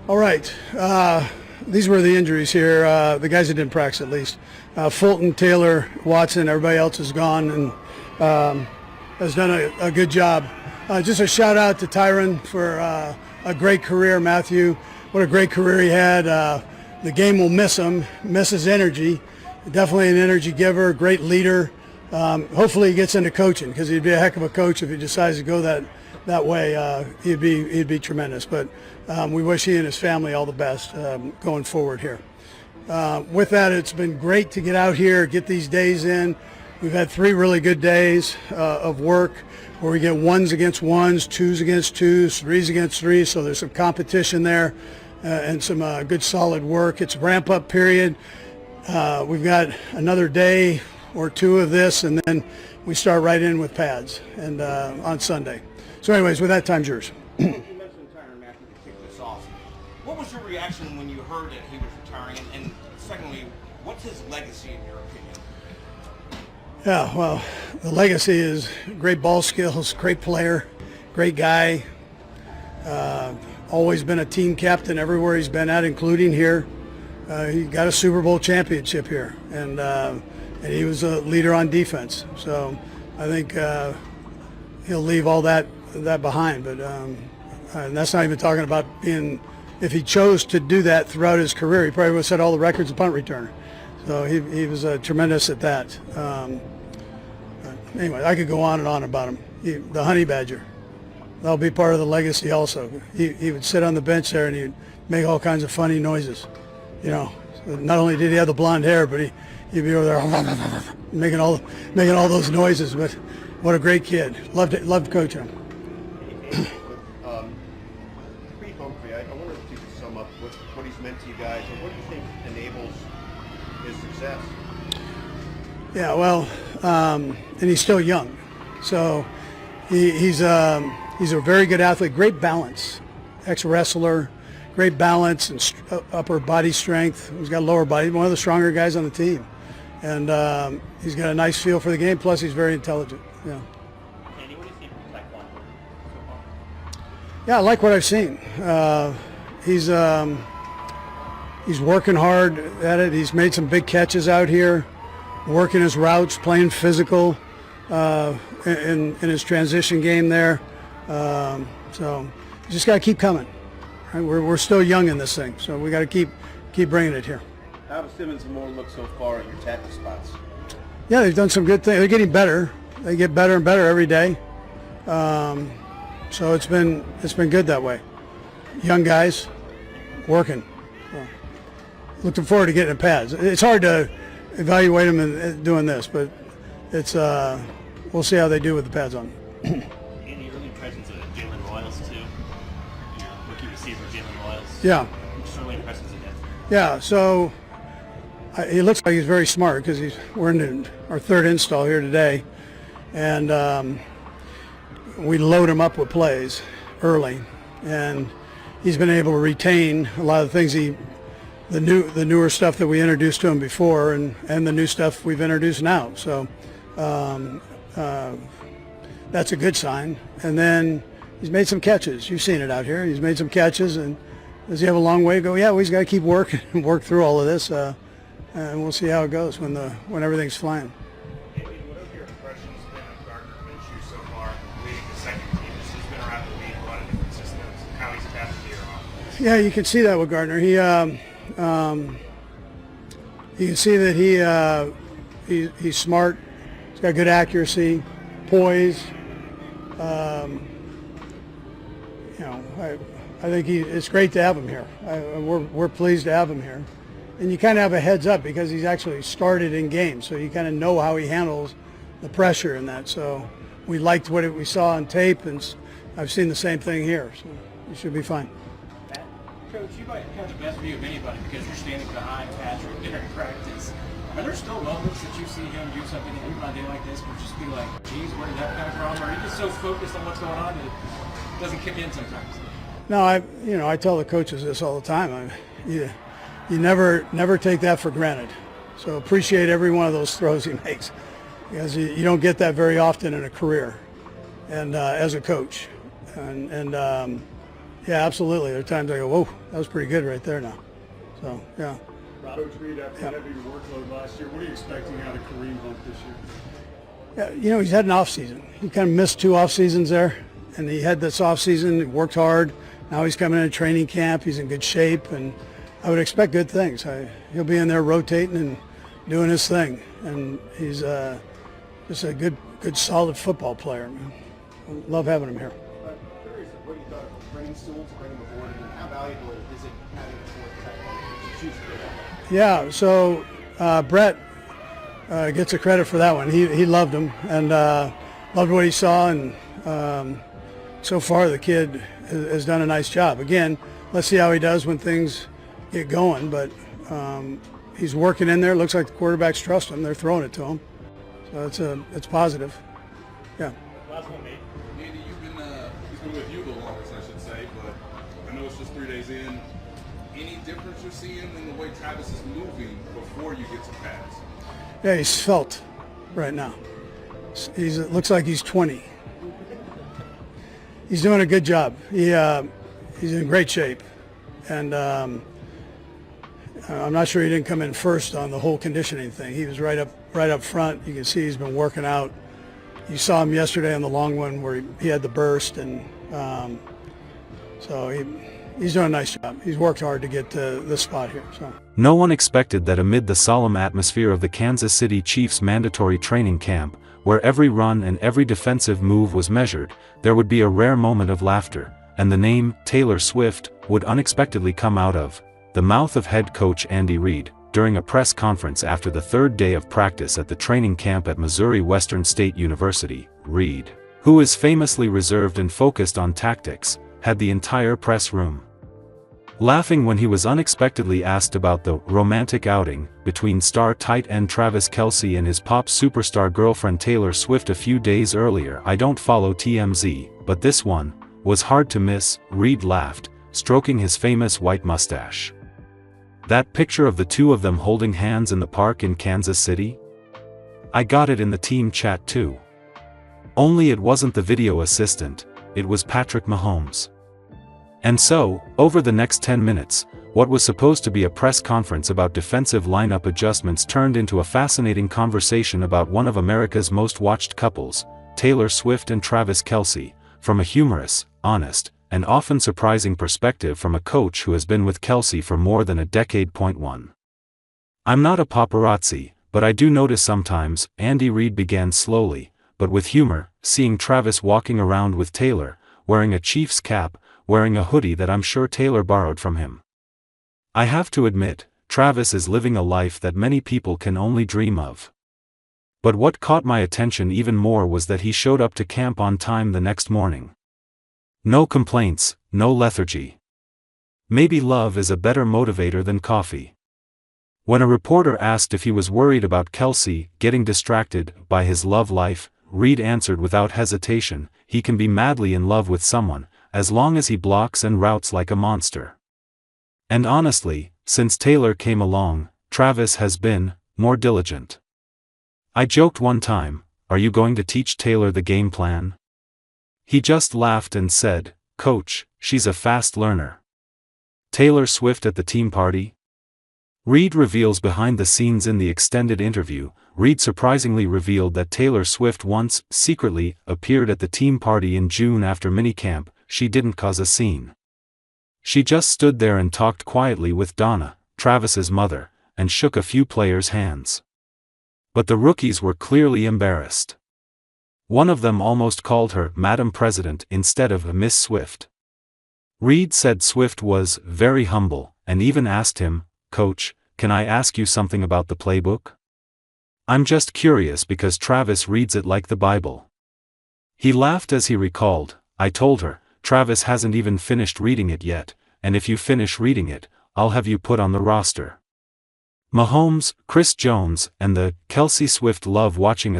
All right. These were the injuries here. The guys that didn't practice, at least. Fulton, Taylor, Watson, everybody else is gone and has done a good job. Just a shout out to Tyrann for a great career. Mathieu, what a great career he had. The game will miss him, miss his energy. Definitely an energy giver, great leader. Hopefully he gets into coaching, because he'd be a heck of a coach if he decides to go that way. He'd be tremendous. But we wish he and his family all the best going forward here. With that, it's been great to get out here, get these days in. We've had 3 really good days of work where we get 1s against 1s, 2s against 2s, 3s against 3s, so there's some competition there and some good solid work. It's a ramp-up period. We've got another day or 2 of this, and then we start right in with pads and on Sunday. So anyways, with that, time's yours. You mentioned Tyrann, Mathieu, to kick this off. What was your reaction when you heard that he was retiring? And secondly, what's his legacy in your opinion? Yeah, well, the legacy is great ball skills, great player, great guy. Always been a team captain everywhere he's been at, including here. He got a Super Bowl championship here, and he was a leader on defense. So I think he'll leave all that behind. But and that's not even talking about being. If he chose to do that throughout his career, he probably would have set all the records of punt returner. So he was tremendous at that. Anyway, I could go on and on about him. The honey badger, that'll be part of the legacy also. He would sit on the bench there and he'd make all kinds of funny noises. You know, so not only did he have the blonde hair, but he'd be over there making all those noises. But what a great kid! Loved coaching him. Pre-Humphrey, I wonder if you could sum up what he's meant to you guys, and what do you think enables his success? Yeah, well, and he's still young, so he's a very good athlete, great balance, ex-wrestler, great balance and upper body strength. He's got lower body, one of the stronger guys on the team, and he's got a nice feel for the game. Plus, he's very intelligent. Yeah. Andy, what do you see from Taekwondo so far? Yeah, I like what I've seen. He's working hard at it. He's made some big catches out here, working his routes, playing physical in his transition game there. So you just got to keep coming. Right? We're still young in this thing, so we got to keep bringing it here. How does Simmons and Moore look so far at your tackle spots? Yeah, they've done some good things. They're getting better. They get better and better every day. So it's been good that way. Young guys working. Looking forward to getting in pads. It's hard to evaluate them and doing this, but it's we'll see how they do with the pads on. Andy, early presence of Jalen Royals too. Rookie receiver Jalen Royals. Yeah. Certainly impresses again. Yeah. So he looks like he's very smart, because we're in our 3rd install here today, and we load him up with plays early, and he's been able to retain a lot of the things the newer stuff that we introduced to him before, and the new stuff we've introduced now. So that's a good sign. And then he's made some catches. You've seen it out here. He's made some catches, and does he have a long way to go? Yeah, well, he's got to keep working and work through all of this, and we'll see how it goes when everything's flying. Andy, what have your impressions been of Gardner Minshew so far in the league, the second team? He's been around the league, a lot of different systems, how he's adapted to your offense. Yeah, you can see that with Gardner. You can see that he's smart. He's got good accuracy, poise. I think it's great to have him here. We're pleased to have him here, and you kind of have a heads up because he's actually started in games, so you kind of know how he handles the pressure in that. So we liked what we saw on tape, and I've seen the same thing here. So he should be fine. Coach, you might have the best view of anybody because you're standing behind Patrick during practice. Are there still moments that you see him do something on a day like this where just be like, geez, where did that come from? Or are you just so focused on what's going on that it doesn't kick in sometimes? No, I tell the coaches this all the time. You never take that for granted. So appreciate every one of those throws he makes, because you don't get that very often in a career, and as a coach, and Yeah, absolutely. There are times I go, whoa, that was pretty good right there now. So, yeah. Coach Reid, after the heavy workload last year, what are you expecting out of Kareem Hunt this year? Yeah, you know, he's had an off season. He kind of missed 2 off seasons there, and he had this off season. He worked hard. Now he's coming into training camp. He's in good shape, and I would expect good things. He'll be in there rotating and doing his thing, and he's just a good, solid football player. Man. I love having him here. Curious what you thought of bringing Sewell to bring him aboard, and how valuable is it having a fourth tight end to choose for that? Yeah, so Brett gets the credit for that one. He loved him and loved what he saw, and so far the kid has done a nice job. Again, let's see how he does when things get going, but he's working in there. Looks like the quarterbacks trust him. They're throwing it to him, so it's positive. Yeah. Last one, Nate. Andy, he's been with you the longest, I should say, but I know it's just 3 days in. Any difference you're seeing in the way Travis is moving before you get to pass? Yeah, he's svelte right now. It looks like he's 20. He's doing a good job. He's in great shape, and I'm not sure he didn't come in first on the whole conditioning thing. He was right up front. You can see he's been working out. You saw him yesterday on the long one where he had the burst, and so he's doing a nice job. He's worked hard to get to this spot here. So. No one expected that amid the solemn atmosphere of the Kansas City Chiefs' mandatory training camp, where every run and every defensive move was measured, there would be a rare moment of laughter, and the name, Taylor Swift, would unexpectedly come out of the mouth of head coach Andy Reid, during a press conference after the 3rd day of practice at the training camp at Missouri Western State University. Reid, who is famously reserved and focused on tactics, had the entire press room laughing when he was unexpectedly asked about the romantic outing between star tight end Travis Kelce and his pop superstar girlfriend Taylor Swift a few days earlier. "I don't follow TMZ, but this one was hard to miss," Reid laughed, stroking his famous white mustache. "That picture of the two of them holding hands in the park in Kansas City? I got it in the team chat too. Only it wasn't the video assistant, it was Patrick Mahomes." And so, over the next 10 minutes, what was supposed to be a press conference about defensive lineup adjustments turned into a fascinating conversation about one of America's most watched couples, Taylor Swift and Travis Kelce, from a humorous, honest, and often surprising perspective from a coach who has been with Kelce for more than a decade. 1. "I'm not a paparazzi, but I do notice sometimes," Andy Reid began slowly, but with humor, "seeing Travis walking around with Taylor, wearing a Chiefs cap, wearing a hoodie that I'm sure Taylor borrowed from him. I have to admit, Travis is living a life that many people can only dream of." But what caught my attention even more was that he showed up to camp on time the next morning. No complaints, no lethargy. Maybe love is a better motivator than coffee. When a reporter asked if he was worried about Kelce getting distracted by his love life, Reid answered without hesitation, "He can be madly in love with someone, as long as he blocks and routes like a monster." And honestly, since Taylor came along, Travis has been more diligent. I joked one time, "Are you going to teach Taylor the game plan?" He just laughed and said, "Coach, she's a fast learner." Taylor Swift at the team party? Reid reveals behind the scenes. In the extended interview, Reid surprisingly revealed that Taylor Swift once, secretly, appeared at the team party in June after minicamp. She didn't cause a scene. She just stood there and talked quietly with Donna, Travis's mother, and shook a few players' hands. But the rookies were clearly embarrassed. One of them almost called her Madam President instead of Miss Swift. Reid said Swift was very humble, and even asked him, "Coach, can I ask you something about the playbook? I'm just curious because Travis reads it like the Bible." He laughed as he recalled, "I told her, Travis hasn't even finished reading it yet, and if you finish reading it, I'll have you put on the roster." Mahomes, Chris Jones, and the Kelce Swift love watching